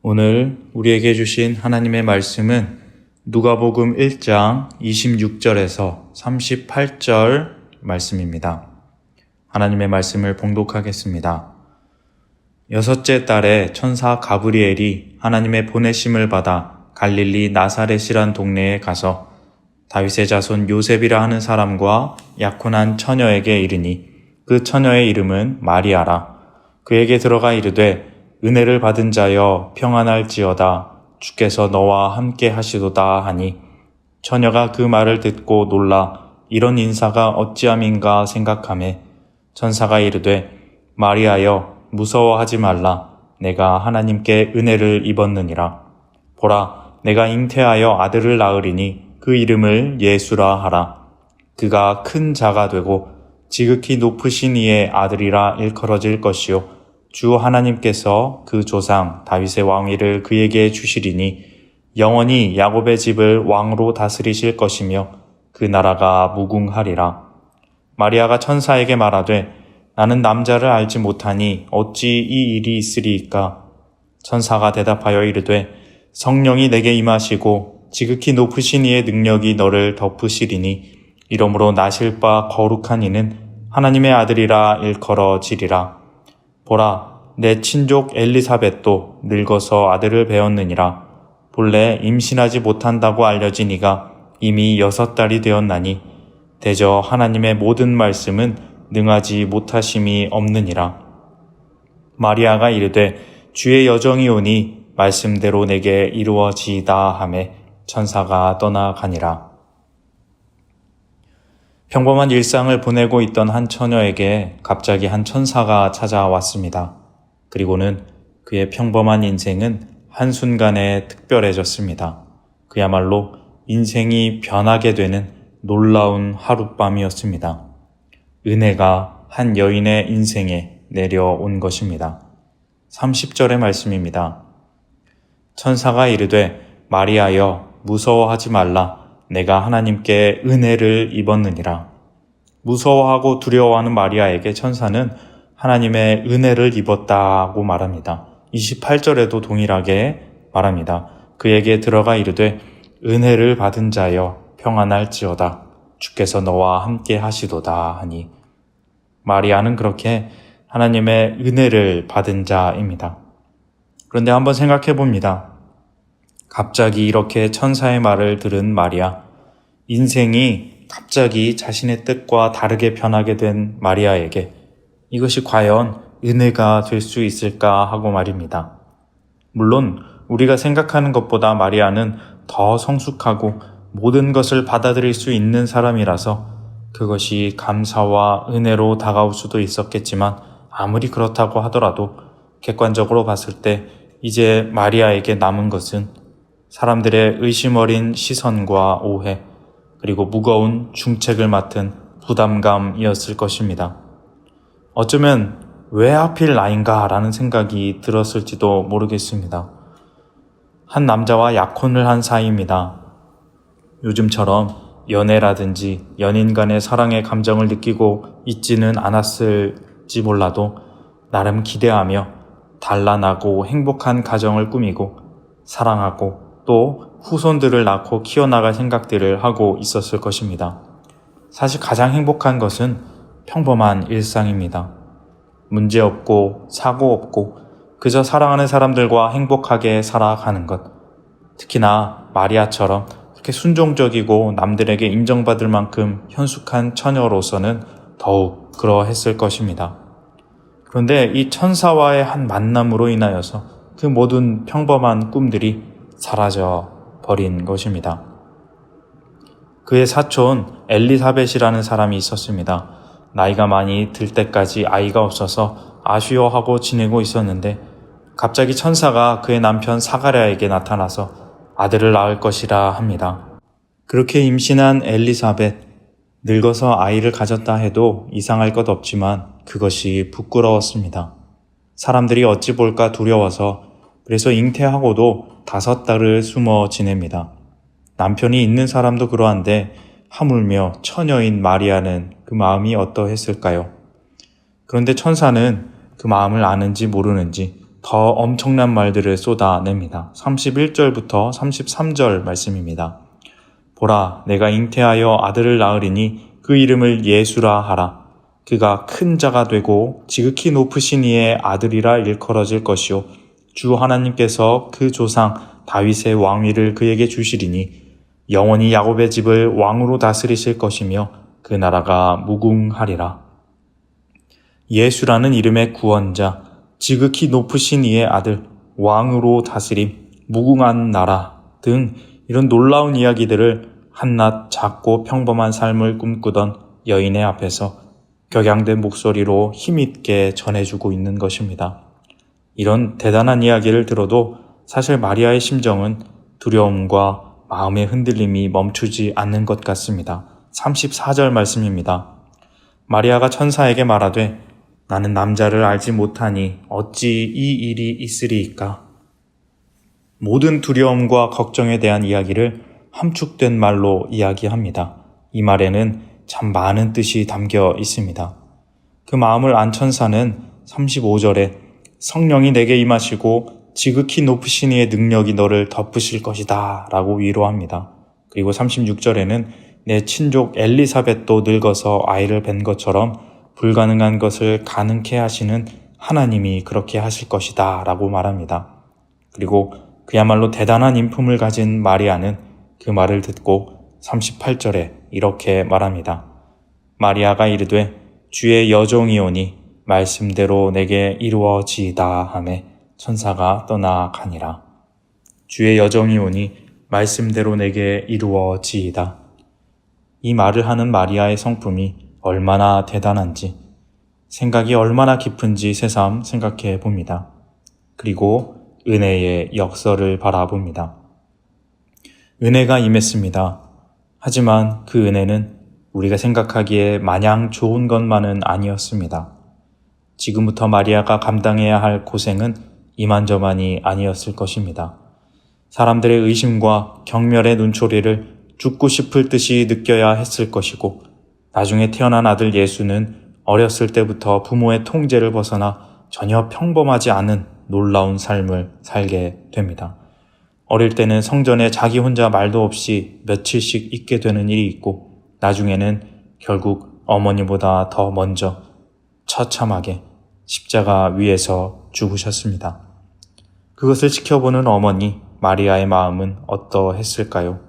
오늘 우리에게 주신 하나님의 말씀은 누가복음 1장 26절에서 38절 말씀입니다. 하나님의 말씀을 봉독하겠습니다. 여섯째 달에 천사 가브리엘이 하나님의 보내심을 받아 갈릴리 나사렛이란 동네에 가서 다윗의 자손 요셉이라 하는 사람과 약혼한 처녀에게 이르니 그 처녀의 이름은 마리아라. 그에게 들어가 이르되 은혜를 받은 자여 평안할지어다. 주께서 너와 함께 하시도다 하니 처녀가 그 말을 듣고 놀라 이런 인사가 어찌함인가 생각하매 천사가 이르되 마리아여 무서워하지 말라. 내가 하나님께 은혜를 입었느니라. 보라 내가 잉태하여 아들을 낳으리니 그 이름을 예수라 하라. 그가 큰 자가 되고 지극히 높으신 이의 아들이라 일컬어질 것이요 주 하나님께서 그 조상 다윗의 왕위를 그에게 주시리니 영원히 야곱의 집을 왕으로 다스리실 것이며 그 나라가 무궁하리라. 마리아가 천사에게 말하되 나는 남자를 알지 못하니 어찌 이 일이 있으리이까. 천사가 대답하여 이르되 성령이 내게 임하시고 지극히 높으신 이의 능력이 너를 덮으시리니 이러므로 나실 바 거룩한 이는 하나님의 아들이라 일컬어지리라. 보라 내 친족 엘리사벳도 늙어서 아들을 배었느니라. 본래 임신하지 못한다고 알려진 이가 이미 6달이 되었나니 대저 하나님의 모든 말씀은 능하지 못하심이 없느니라. 마리아가 이르되 주의 여정이 오니 말씀대로 내게 이루어지이다 하매 천사가 떠나가니라. 평범한 일상을 보내고 있던 한 처녀에게 갑자기 한 천사가 찾아왔습니다. 그리고는 그의 평범한 인생은 한순간에 특별해졌습니다. 그야말로 인생이 변하게 되는 놀라운 하룻밤이었습니다. 은혜가 한 여인의 인생에 내려온 것입니다. 30절의 말씀입니다. 천사가 이르되 마리아여 무서워하지 말라. 내가 하나님께 은혜를 입었느니라. 무서워하고 두려워하는 마리아에게 천사는 하나님의 은혜를 입었다고 말합니다. 28절에도 동일하게 말합니다. 그에게 들어가 이르되 은혜를 받은 자여 평안할지어다. 주께서 너와 함께 하시도다 하니 마리아는 그렇게 하나님의 은혜를 받은 자입니다. 그런데 한번 생각해 봅니다. 갑자기 이렇게 천사의 말을 들은 마리아, 인생이 갑자기 자신의 뜻과 다르게 변하게 된 마리아에게 이것이 과연 은혜가 될 수 있을까 하고 말입니다. 물론 우리가 생각하는 것보다 마리아는 더 성숙하고 모든 것을 받아들일 수 있는 사람이라서 그것이 감사와 은혜로 다가올 수도 있었겠지만 아무리 그렇다고 하더라도 객관적으로 봤을 때 이제 마리아에게 남은 것은 사람들의 의심 어린 시선과 오해, 그리고 무거운 중책을 맡은 부담감이었을 것입니다. 어쩌면 왜 하필 나인가 라는 생각이 들었을지도 모르겠습니다. 한 남자와 약혼을 한 사이입니다. 요즘처럼 연애라든지 연인 간의 사랑의 감정을 느끼고 있지는 않았을지 몰라도 나름 기대하며 단란하고 행복한 가정을 꾸미고 사랑하고 또 후손들을 낳고 키워나갈 생각들을 하고 있었을 것입니다. 사실 가장 행복한 것은 평범한 일상입니다. 문제없고 사고 없고 그저 사랑하는 사람들과 행복하게 살아가는 것. 특히나 마리아처럼 그렇게 순종적이고 남들에게 인정받을 만큼 현숙한 처녀로서는 더욱 그러했을 것입니다. 그런데 이 천사와의 한 만남으로 인하여서 그 모든 평범한 꿈들이 사라져 버린 것입니다. 그의 사촌 엘리사벳이라는 사람이 있었습니다. 나이가 많이 들 때까지 아이가 없어서 아쉬워하고 지내고 있었는데 갑자기 천사가 그의 남편 사가랴에게 나타나서 아들을 낳을 것이라 합니다. 그렇게 임신한 엘리사벳, 늙어서 아이를 가졌다 해도 이상할 것 없지만 그것이 부끄러웠습니다. 사람들이 어찌 볼까 두려워서 그래서 잉태하고도 5달을 숨어 지냅니다. 남편이 있는 사람도 그러한데 하물며 처녀인 마리아는 그 마음이 어떠했을까요? 그런데 천사는 그 마음을 아는지 모르는지 더 엄청난 말들을 쏟아냅니다. 31절부터 33절 말씀입니다. 보라, 내가 잉태하여 아들을 낳으리니 그 이름을 예수라 하라. 그가 큰 자가 되고 지극히 높으신 이의 아들이라 일컬어질 것이요 주 하나님께서 그 조상 다윗의 왕위를 그에게 주시리니 영원히 야곱의 집을 왕으로 다스리실 것이며 그 나라가 무궁하리라. 예수라는 이름의 구원자, 지극히 높으신 이의 아들, 왕으로 다스림, 무궁한 나라 등 이런 놀라운 이야기들을 한낱 작고 평범한 삶을 꿈꾸던 여인의 앞에서 격양된 목소리로 힘있게 전해주고 있는 것입니다. 이런 대단한 이야기를 들어도 사실 마리아의 심정은 두려움과 마음의 흔들림이 멈추지 않는 것 같습니다. 34절 말씀입니다. 마리아가 천사에게 말하되 나는 남자를 알지 못하니 어찌 이 일이 있으리이까. 모든 두려움과 걱정에 대한 이야기를 함축된 말로 이야기합니다. 이 말에는 참 많은 뜻이 담겨 있습니다. 그 마음을 안 천사는 35절에 성령이 내게 임하시고 지극히 높으신 이의 능력이 너를 덮으실 것이다 라고 위로합니다. 그리고 36절에는 내 친족 엘리사벳도 늙어서 아이를 뵌 것처럼 불가능한 것을 가능케 하시는 하나님이 그렇게 하실 것이다 라고 말합니다. 그리고 그야말로 대단한 인품을 가진 마리아는 그 말을 듣고 38절에 이렇게 말합니다. 마리아가 이르되 주의 여종이오니 말씀대로 내게 이루어지이다 하매 천사가 떠나가니라. 주의 여종이오니 말씀대로 내게 이루어지이다. 이 말을 하는 마리아의 성품이 얼마나 대단한지, 생각이 얼마나 깊은지 새삼 생각해 봅니다. 그리고 은혜의 역설을 바라봅니다. 은혜가 임했습니다. 하지만 그 은혜는 우리가 생각하기에 마냥 좋은 것만은 아니었습니다. 지금부터 마리아가 감당해야 할 고생은 이만저만이 아니었을 것입니다. 사람들의 의심과 경멸의 눈초리를 죽고 싶을 듯이 느껴야 했을 것이고, 나중에 태어난 아들 예수는 어렸을 때부터 부모의 통제를 벗어나 전혀 평범하지 않은 놀라운 삶을 살게 됩니다. 어릴 때는 성전에 자기 혼자 말도 없이 며칠씩 있게 되는 일이 있고, 나중에는 결국 어머니보다 더 먼저 처참하게 십자가 위에서 죽으셨습니다. 그것을 지켜보는 어머니 마리아의 마음은 어떠했을까요?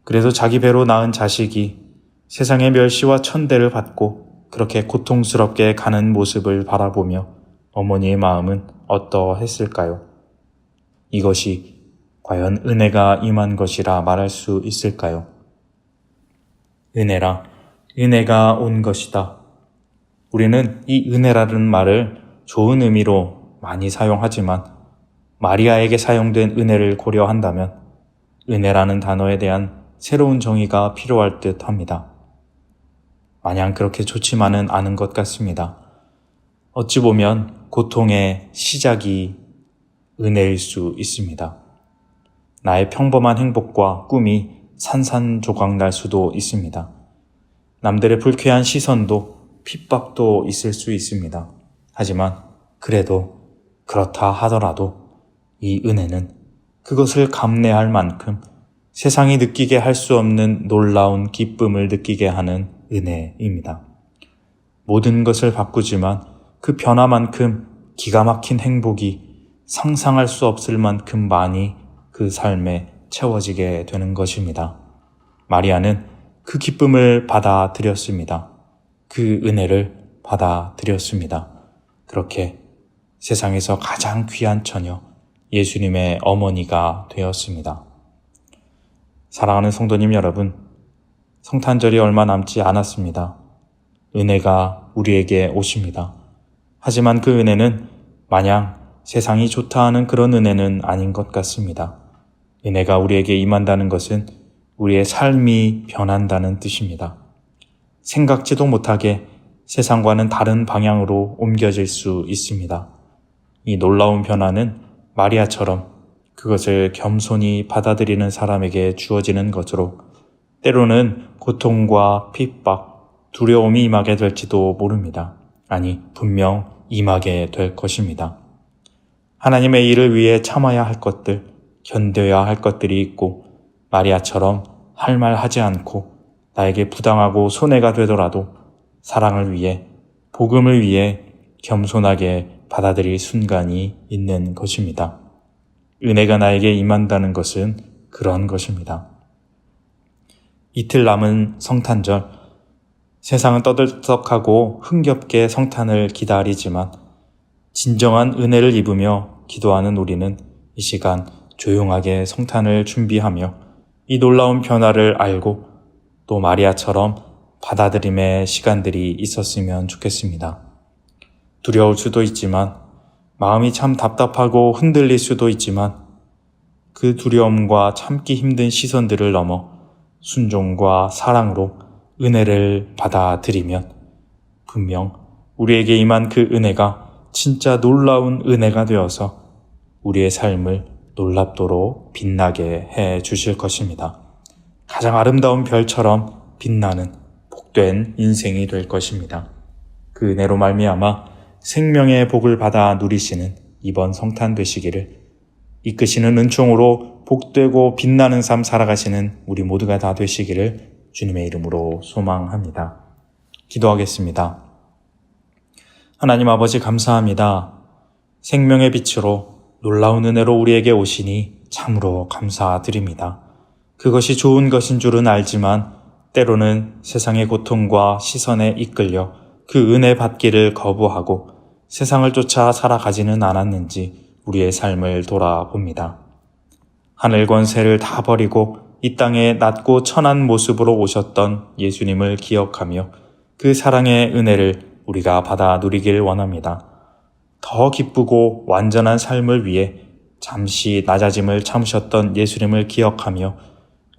그래서 자기 배로 낳은 자식이 세상의 멸시와 천대를 받고 그렇게 고통스럽게 가는 모습을 바라보며 어머니의 마음은 어떠했을까요? 이것이 과연 은혜가 임한 것이라 말할 수 있을까요? 은혜라, 은혜가 온 것이다. 우리는 이 은혜라는 말을 좋은 의미로 많이 사용하지만 마리아에게 사용된 은혜를 고려한다면 은혜라는 단어에 대한 새로운 정의가 필요할 듯 합니다. 마냥 그렇게 좋지만은 않은 것 같습니다. 어찌 보면 고통의 시작이 은혜일 수 있습니다. 나의 평범한 행복과 꿈이 산산조각 날 수도 있습니다. 남들의 불쾌한 시선도 핍박도 있을 수 있습니다. 하지만 그래도 그렇다 하더라도 이 은혜는 그것을 감내할 만큼 세상이 느끼게 할 수 없는 놀라운 기쁨을 느끼게 하는 은혜입니다. 모든 것을 바꾸지만 그 변화만큼 기가 막힌 행복이 상상할 수 없을 만큼 많이 그 삶에 채워지게 되는 것입니다. 마리아는 그 기쁨을 받아들였습니다. 그 은혜를 받아들였습니다. 그렇게 세상에서 가장 귀한 처녀, 예수님의 어머니가 되었습니다. 사랑하는 성도님 여러분, 성탄절이 얼마 남지 않았습니다. 은혜가 우리에게 오십니다. 하지만 그 은혜는 마냥 세상이 좋다 하는 그런 은혜는 아닌 것 같습니다. 은혜가 우리에게 임한다는 것은 우리의 삶이 변한다는 뜻입니다. 생각지도 못하게 세상과는 다른 방향으로 옮겨질 수 있습니다. 이 놀라운 변화는 마리아처럼 그것을 겸손히 받아들이는 사람에게 주어지는 것으로 때로는 고통과 핍박, 두려움이 임하게 될지도 모릅니다. 아니, 분명 임하게 될 것입니다. 하나님의 일을 위해 참아야 할 것들, 견뎌야 할 것들이 있고 마리아처럼 할 말 하지 않고 나에게 부당하고 손해가 되더라도 사랑을 위해, 복음을 위해 겸손하게 받아들일 순간이 있는 것입니다. 은혜가 나에게 임한다는 것은 그런 것입니다. 이틀 남은 성탄절, 세상은 떠들썩하고 흥겹게 성탄을 기다리지만 진정한 은혜를 입으며 기도하는 우리는 이 시간 조용하게 성탄을 준비하며 이 놀라운 변화를 알고 또 마리아처럼 받아들임의 시간들이 있었으면 좋겠습니다. 두려울 수도 있지만 마음이 참 답답하고 흔들릴 수도 있지만 그 두려움과 참기 힘든 시선들을 넘어 순종과 사랑으로 은혜를 받아들이면 분명 우리에게 임한 그 은혜가 진짜 놀라운 은혜가 되어서 우리의 삶을 놀랍도록 빛나게 해 주실 것입니다. 가장 아름다운 별처럼 빛나는 복된 인생이 될 것입니다. 그 은혜로 말미암아 생명의 복을 받아 누리시는 이번 성탄 되시기를, 이끄시는 은총으로 복되고 빛나는 삶 살아가시는 우리 모두가 다 되시기를 주님의 이름으로 소망합니다. 기도하겠습니다. 하나님 아버지 감사합니다. 생명의 빛으로 놀라운 은혜로 우리에게 오시니 참으로 감사드립니다. 그것이 좋은 것인 줄은 알지만 때로는 세상의 고통과 시선에 이끌려 그 은혜 받기를 거부하고 세상을 쫓아 살아가지는 않았는지 우리의 삶을 돌아봅니다. 하늘 권세를 다 버리고 이 땅에 낮고 천한 모습으로 오셨던 예수님을 기억하며 그 사랑의 은혜를 우리가 받아 누리길 원합니다. 더 기쁘고 완전한 삶을 위해 잠시 낮아짐을 참으셨던 예수님을 기억하며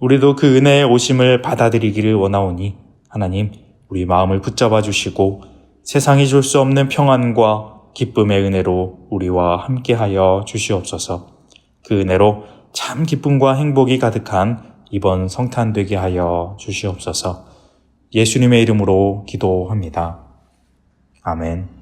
우리도 그 은혜의 오심을 받아들이기를 원하오니 하나님, 우리 마음을 붙잡아 주시고 세상이 줄 수 없는 평안과 기쁨의 은혜로 우리와 함께하여 주시옵소서. 그 은혜로 참 기쁨과 행복이 가득한 이번 성탄 되게 하여 주시옵소서. 예수님의 이름으로 기도합니다. 아멘.